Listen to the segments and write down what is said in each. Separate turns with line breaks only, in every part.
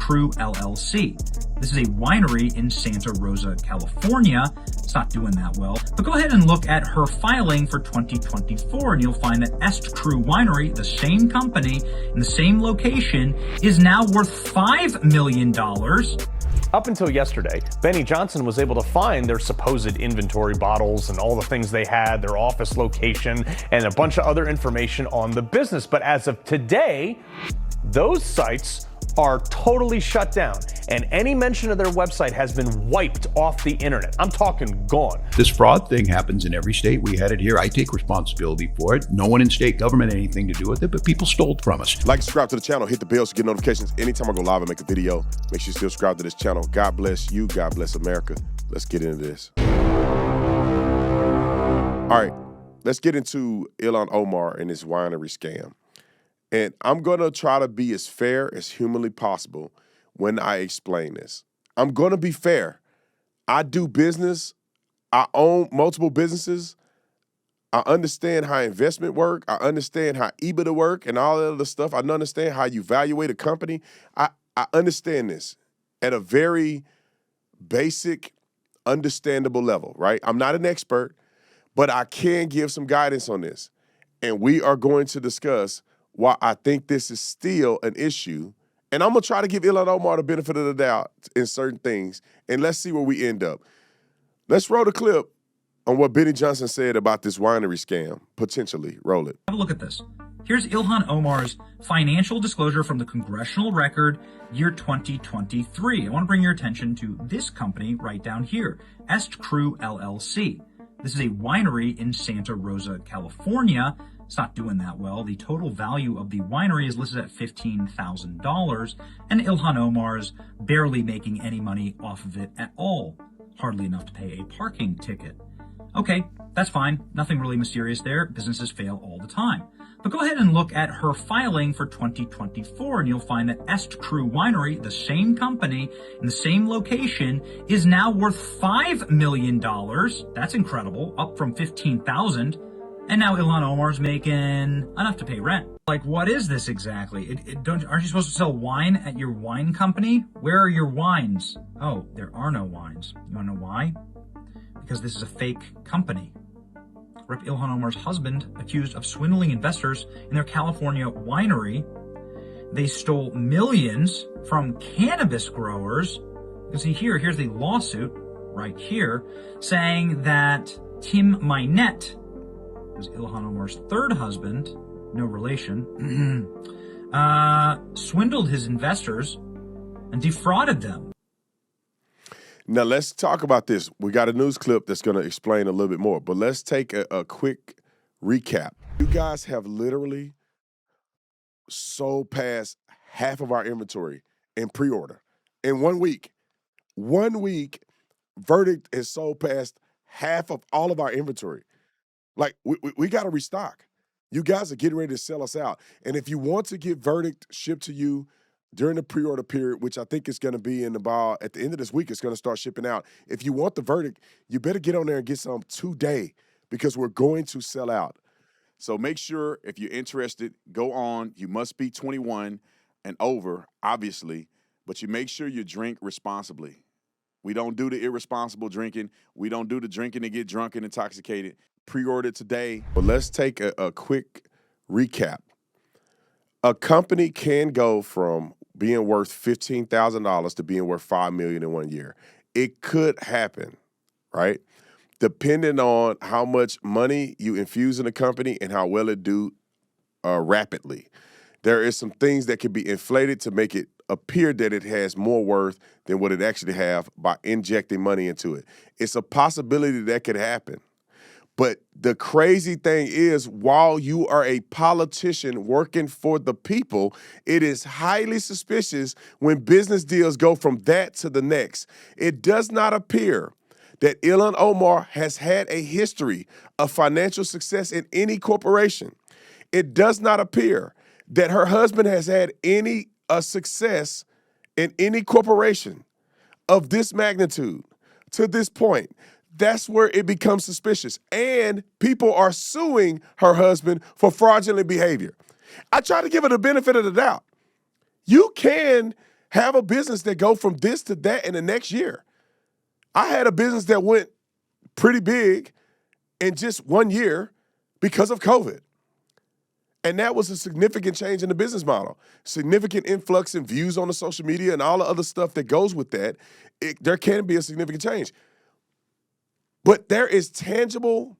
Crew LLC. This is a winery in Santa Rosa, California. It's not doing that well. But go ahead and look at her filing for 2024, and you'll find that EST Crew Winery, the same company in the same location, is now worth $5 million.
Up until yesterday, Benny Johnson was able to find their supposed inventory bottles and all the things they had, their office location, and a bunch of other information on the business. But as of today, those sites are totally shut down, and any mention of their website has been wiped off the internet. I'm talking gone.
This fraud thing happens in every state. We had it here. I take responsibility for it. No one in state government had anything to do with it, but people stole it from us.
Like, subscribe to the channel, hit the bell to get notifications anytime I go live and make a video. Make sure you still subscribe to this channel. God bless you. God bless America. Let's get into this. All right, let's get into Ilhan Omar and this winery scam. And I'm going to try to be as fair as humanly possible when I explain this. I'm going to be fair. I do business. I own multiple businesses. I understand how investment work. I understand how EBITDA work and all that other stuff. I understand how you evaluate a company. I understand this at a very basic, understandable level, right? I'm not an expert, but I can give some guidance on this. And we are going to discuss why I think this is still an issue. And I'm going to try to give Ilhan Omar the benefit of the doubt in certain things, and let's see where we end up. Let's roll the clip on what Benny Johnson said about this winery scam, potentially. Roll it.
Have a look at this. Here's Ilhan Omar's financial disclosure from the Congressional Record, year 2023. I want to bring your attention to this company right down here, EST Crew LLC. This is a winery in Santa Rosa, California. It's not doing that well. The total value of the winery is listed at $15,000, and Ilhan Omar's barely making any money off of it at all. Hardly enough to pay a parking ticket. Okay, that's fine. Nothing really mysterious there. Businesses fail all the time. But go ahead and look at her filing for 2024, and you'll find that EST Crew Winery, the same company in the same location, is now worth $5 million. That's incredible, up from $15,000. And now Ilhan Omar's making enough to pay rent. Like, what is this exactly? Aren't you supposed to sell wine at your wine company? Where are your wines? Oh, there are no wines. You want to know why? Because this is a fake company. Rep. Ilhan Omar's husband accused of swindling investors in their California winery. They stole millions from cannabis growers. You can see here's the lawsuit right here, saying that Tim Minette, who's Ilhan Omar's third husband, no relation, swindled his investors and defrauded them.
Now, let's talk about this. We got a news clip that's going to explain a little bit more, but let's take a quick recap. You guys have literally sold past half of our inventory in pre-order in 1 week. 1 week, Verdict has sold past half of all of our inventory. Like, we got to restock. You guys are getting ready to sell us out. And if you want to get Verdict shipped to you during the pre-order period, which I think is going to be at the end of this week, it's going to start shipping out. If you want the Verdict, you better get on there and get some today, because we're going to sell out.
So make sure, if you're interested, go on. You must be 21 and over, obviously, but you make sure you drink responsibly. We don't do the irresponsible drinking. We don't do the drinking to get drunk and intoxicated. Pre-order today.
But let's take a quick recap. A company can go from being worth $15,000 to being worth $5 million in 1 year. It could happen, right? Depending on how much money you infuse in a company and how well it do rapidly. There is some things that can be inflated to make it appear that it has more worth than what it actually have by injecting money into it. It's a possibility that could happen. But the crazy thing is, while you are a politician working for the people, it is highly suspicious when business deals go from that to the next. It does not appear that Ilhan Omar has had a history of financial success in any corporation. It does not appear that her husband has had any success in any corporation of this magnitude to this point. That's where it becomes suspicious. And people are suing her husband for fraudulent behavior. I try to give her the benefit of the doubt. You can have a business that go from this to that in the next year. I had a business that went pretty big in just 1 year because of COVID. And that was a significant change in the business model, significant influx in views on the social media and all the other stuff that goes with that. There can be a significant change. But there is tangible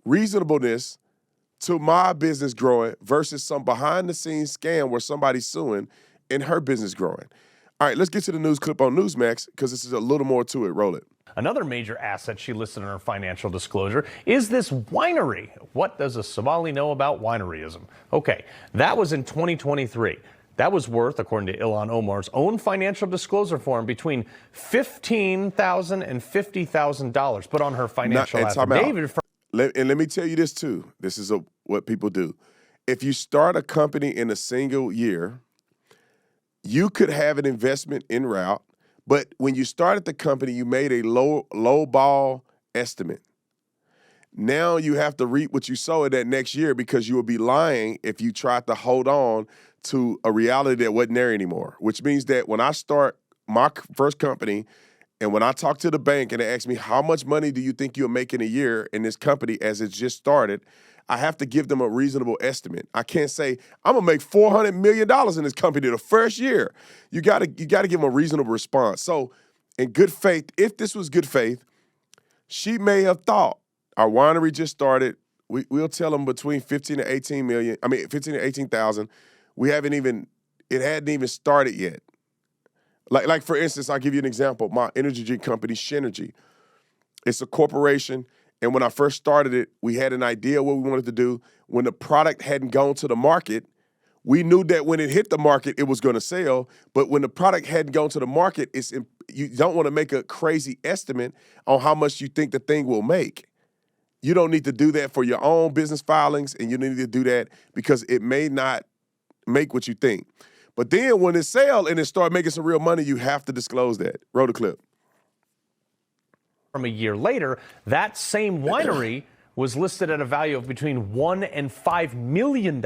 reasonableness to my business growing versus some behind-the-scenes scam where somebody's suing and her business growing. All right, let's get to the news clip on Newsmax because this is a little more to it. Roll it.
Another major asset she listed in her financial disclosure is this winery. What does a Somali know about wineryism? Okay, that was in 2023. That was worth, according to Ilhan Omar's own financial disclosure form, between $15,000 and $50,000. But on her financial affidavit,
and let me tell you this too. This is what people do. If you start a company in a single year, you could have an investment en route, but when you started the company, you made a low ball estimate. Now you have to reap what you sowed that next year because you will be lying if you tried to hold on to a reality that wasn't there anymore, which means that when I start my first company and when I talk to the bank and they ask me, how much money do you think you'll make in a year in this company as it's just started, I have to give them a reasonable estimate. I can't say, I'm gonna make $400 million in this company the first year. You gotta give them a reasonable response. So in good faith, if this was good faith, she may have thought, our winery just started, we'll tell them between 15 to 18,000. It hadn't even started yet. Like for instance, I'll give you an example. My energy drink company, Shenergy. It's a corporation, and when I first started it, we had an idea what we wanted to do. When the product hadn't gone to the market, we knew that when it hit the market, it was going to sell. But when the product hadn't gone to the market, you don't want to make a crazy estimate on how much you think the thing will make. You don't need to do that for your own business filings, and you need to do that because it may not make what you think. But then when it sells and it starts making some real money, you have to disclose that. Roll the clip.
From a year later, that same winery was listed at a value of between $1 and $5 million.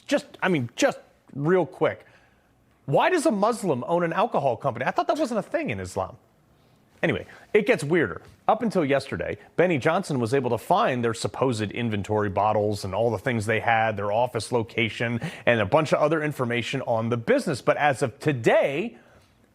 Just real quick. Why does a Muslim own an alcohol company? I thought that wasn't a thing in Islam. Anyway, it gets weirder. Up until yesterday, Benny Johnson was able to find their supposed inventory bottles and all the things they had, their office location, and a bunch of other information on the business. But as of today,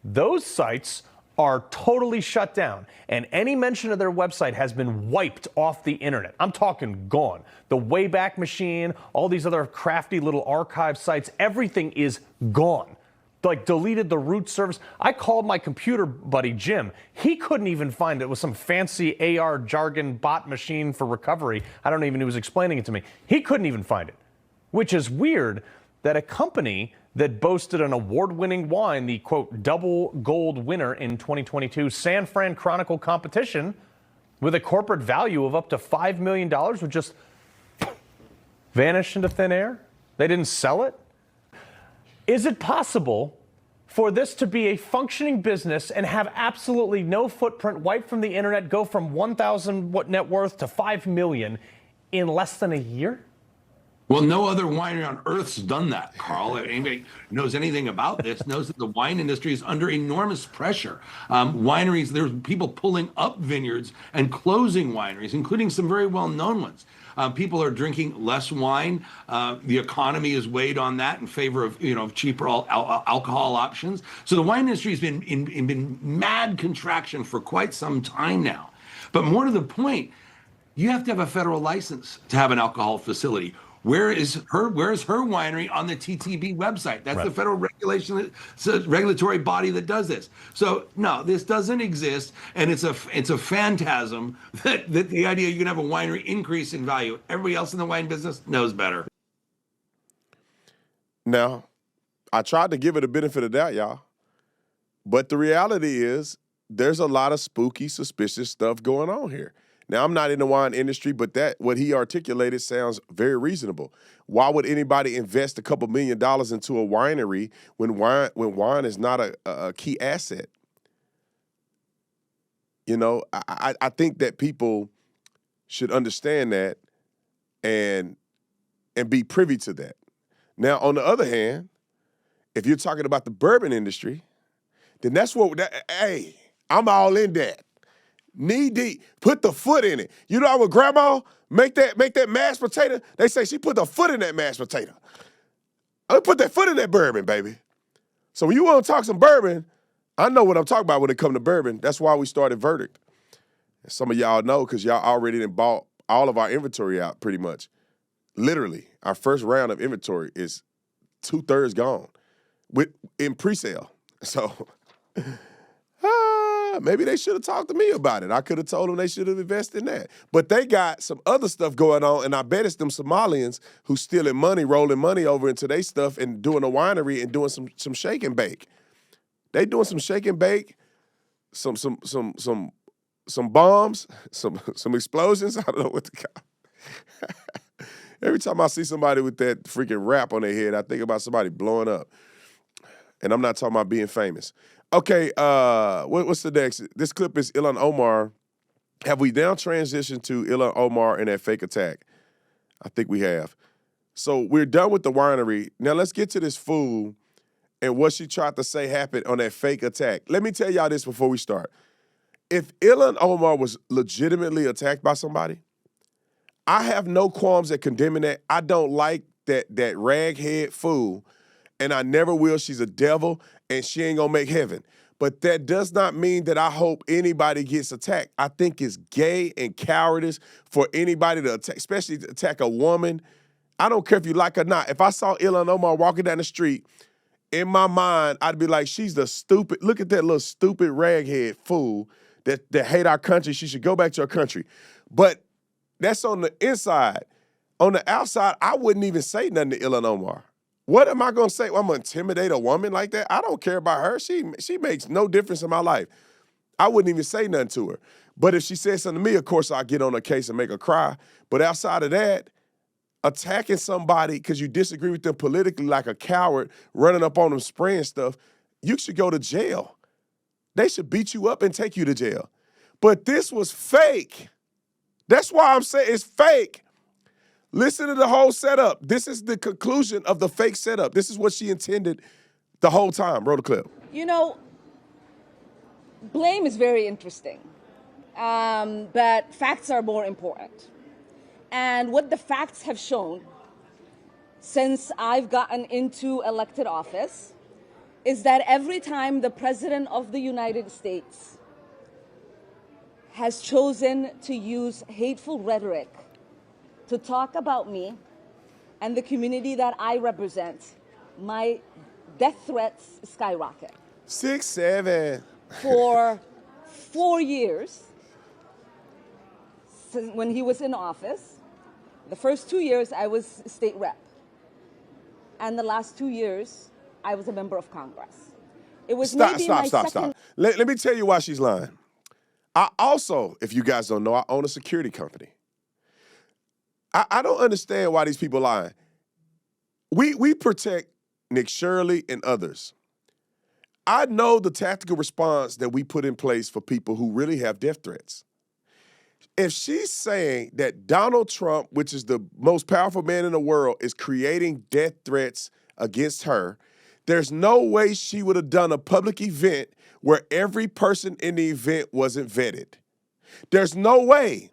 those sites are totally shut down, and any mention of their website has been wiped off the internet. I'm talking gone. The Wayback Machine, all these other crafty little archive sites, everything is gone. Like deleted the root service. I called my computer buddy, Jim. He couldn't even find it. It was some fancy AR jargon bot machine for recovery. I don't even know, he was explaining it to me. He couldn't even find it, which is weird that a company that boasted an award-winning wine, the, quote, double gold winner in 2022 San Fran Chronicle competition with a corporate value of up to $5 million would just vanish into thin air? They didn't sell it? Is it possible for this to be a functioning business and have absolutely no footprint, wiped from the internet, go from 1,000 net worth to 5 million in less than a year?
Well, no other winery on earth's done that, Carl. Anybody knows anything about this knows that the wine industry is under enormous pressure. Wineries, there's people pulling up vineyards and closing wineries, including some very well-known ones. People are drinking less wine. The economy is weighed on that in favor of cheaper alcohol options. So the wine industry has been in mad contraction for quite some time now. But more to the point, you have to have a federal license to have an alcohol facility. Where is her winery on the TTB website? That's right. The federal regulatory body that does this. So no, this doesn't exist, and it's a phantasm that the idea you can have a winery increase in value. Everybody else in the wine business knows better.
Now, I tried to give it a benefit of doubt, y'all, but the reality is there's a lot of spooky, suspicious stuff going on here. Now, I'm not in the wine industry, but what he articulated sounds very reasonable. Why would anybody invest a couple $1 million into a winery when wine is not a key asset? I think that people should understand that and be privy to that. Now, on the other hand, if you're talking about the bourbon industry, then that's what, hey, I'm all in that. Knee deep, put the foot in it. You know what grandma make that mashed potato? They say she put the foot in that mashed potato. I put that foot in that bourbon, baby. So when you want to talk some bourbon, I know what I'm talking about when it comes to bourbon. That's why we started Verdict. Some of y'all know because y'all already done bought all of our inventory out pretty much. Literally, our first round of inventory is 2/3 gone in pre-sale. So maybe they should have talked to me about it. I could have told them they should have invested in that. But they got some other stuff going on, and I bet it's them Somalians who stealing money, rolling money over into their stuff and doing a winery and doing some shake and bake. They doing some shake and bake, some bombs, some explosions. I don't know what to call. Every time I see somebody with that freaking rap on their head, I think about somebody blowing up. And I'm not talking about being famous. Okay, what's the next? This clip is Ilhan Omar. Have we now transitioned to Ilhan Omar and that fake attack? I think we have. So we're done with the winery. Now let's get to this fool and what she tried to say happened on that fake attack. Let me tell y'all this before we start. If Ilhan Omar was legitimately attacked by somebody, I have no qualms at condemning that. I don't like that raghead fool, and I never will. She's a devil, and she ain't gonna make heaven. But that does not mean that I hope anybody gets attacked. I think it's gay and cowardice for anybody to attack, especially to attack a woman. I don't care if you like her or not. If I saw Ilhan Omar walking down the street, in my mind, I'd be like, she's the stupid, look at that little stupid raghead fool that hate our country. She should go back to her country. But that's on the inside. On the outside, I wouldn't even say nothing to Ilhan Omar. What am I going to say? Well, I'm going to intimidate a woman like that? I don't care about her. She makes no difference in my life. I wouldn't even say nothing to her. But if she said something to me, of course, I'll get on her case and make her cry. But outside of that, attacking somebody because you disagree with them politically like a coward, running up on them, spraying stuff, you should go to jail. They should beat you up and take you to jail. But this was fake. That's why I'm saying it's fake. Listen to the whole setup. This is the conclusion of the fake setup. This is what she intended the whole time. Roll the clip.
You know, blame is very interesting, but facts are more important. And what the facts have shown since I've gotten into elected office is that every time the President of the United States has chosen to use hateful rhetoric to talk about me and the community that I represent, my death threats skyrocket.
6, 7.
For 4 years, when he was in office, the first 2 years I was state rep. And the last 2 years, I was a member of Congress. It was
Stop. Let me tell you why she's lying. I also, if you guys don't know, I own a security company. I don't understand why these people lying. We protect Nick Shirley and others. I know the tactical response that we put in place for people who really have death threats. If she's saying that Donald Trump, which is the most powerful man in the world, is creating death threats against her, there's no way she would have done a public event where every person in the event wasn't vetted. There's no way.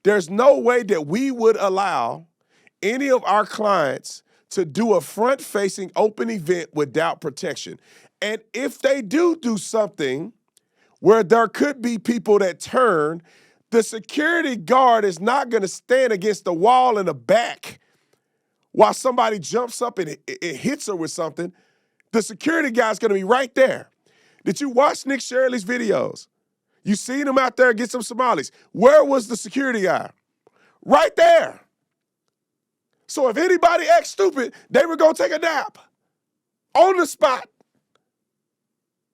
There's no way that we would allow any of our clients to do a front-facing open event without protection. And if they do something where there could be people that turn, the security guard is not going to stand against the wall in the back while somebody jumps up and it hits her with something. The security guy's going to be right there. Did you watch Nick Shirley's videos? You seen him out there get some Somalis. Where was the security guy? Right there. So if anybody acts stupid, they were going to take a nap on the spot.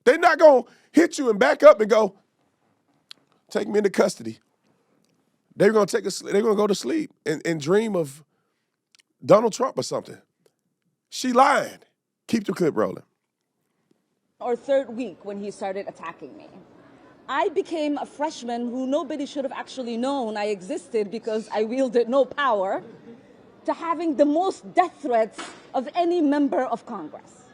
They're not going to hit you and back up and go, take me into custody. They're going to they're going to go to sleep and dream of Donald Trump or something. She lying. Keep the clip rolling.
Or third week when he started attacking me. I became a freshman who nobody should have actually known I existed because I wielded no power, to having the most death threats of any member of Congress.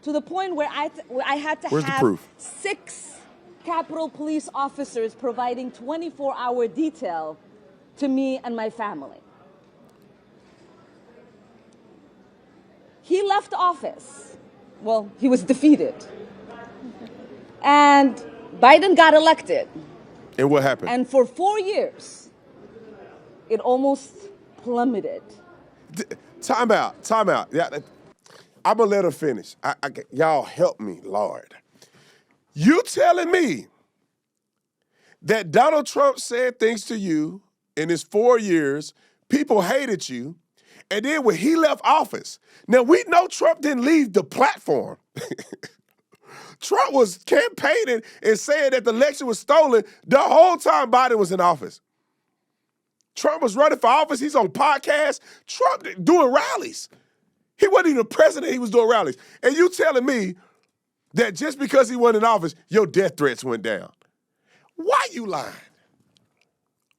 to the point where I had to
Where's the
have
proof?
6 Capitol Police officers providing 24-hour detail to me and my family. He left office. Well, he was defeated. And Biden got elected.
And what happened?
And for 4 years, it almost plummeted.
Time out. Yeah, I'm going to let her finish. Y'all help me, Lord. You telling me that Donald Trump said things to you in his 4 years, people hated you, and then when he left office, now we know Trump didn't leave the platform. Trump was campaigning and saying that the election was stolen the whole time Biden was in office. Trump was running for office. He's on podcasts. Trump doing rallies. He wasn't even the president. He was doing rallies. And you telling me that just because he wasn't in office, your death threats went down. Why you lying?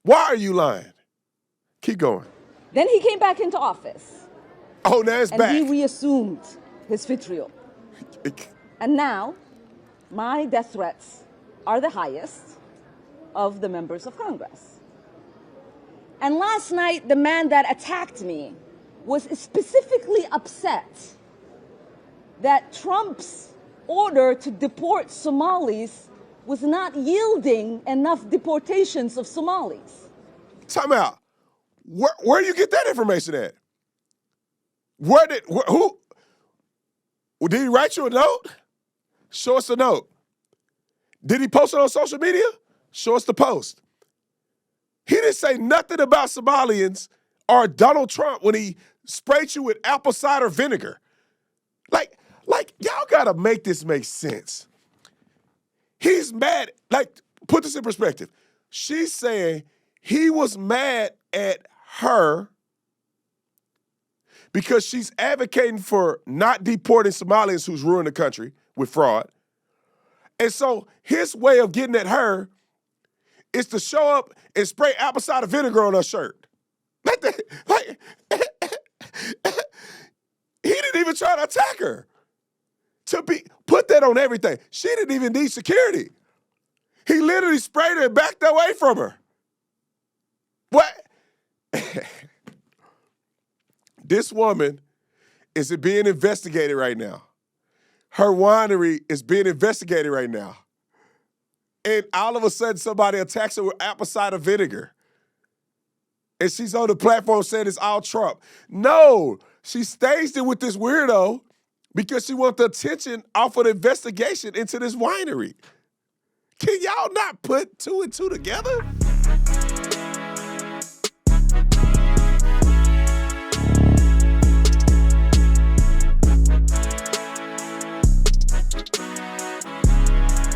Why are you lying? Keep going.
Then he came back into office.
Oh, now it's back.
And he reassumed his vitriol. And now, my death threats are the highest of the members of Congress. And last night, the man that attacked me was specifically upset that Trump's order to deport Somalis was not yielding enough deportations of Somalis.
Time out. Where do you get that information at? Who? Did he write you a note? Show us a note. Did he post it on social media? Show us the post. He didn't say nothing about Somalians or Donald Trump when he sprayed you with apple cider vinegar. Like y'all gotta make this make sense. He's mad. Like, put this in perspective. She's saying he was mad at her because she's advocating for not deporting Somalians who's ruined the country with fraud. And so his way of getting at her is to show up and spray apple cider vinegar on her shirt. He didn't even try to attack her. Put that on everything. She didn't even need security. He literally sprayed her and backed away from her. What? This woman is being investigated right now. Her winery is being investigated right now. And all of a sudden, somebody attacks her with apple cider vinegar. And she's on the platform saying it's all Trump. No, she staged it with this weirdo because she wants the attention off of the investigation into this winery. Can y'all not put 2 and 2 together?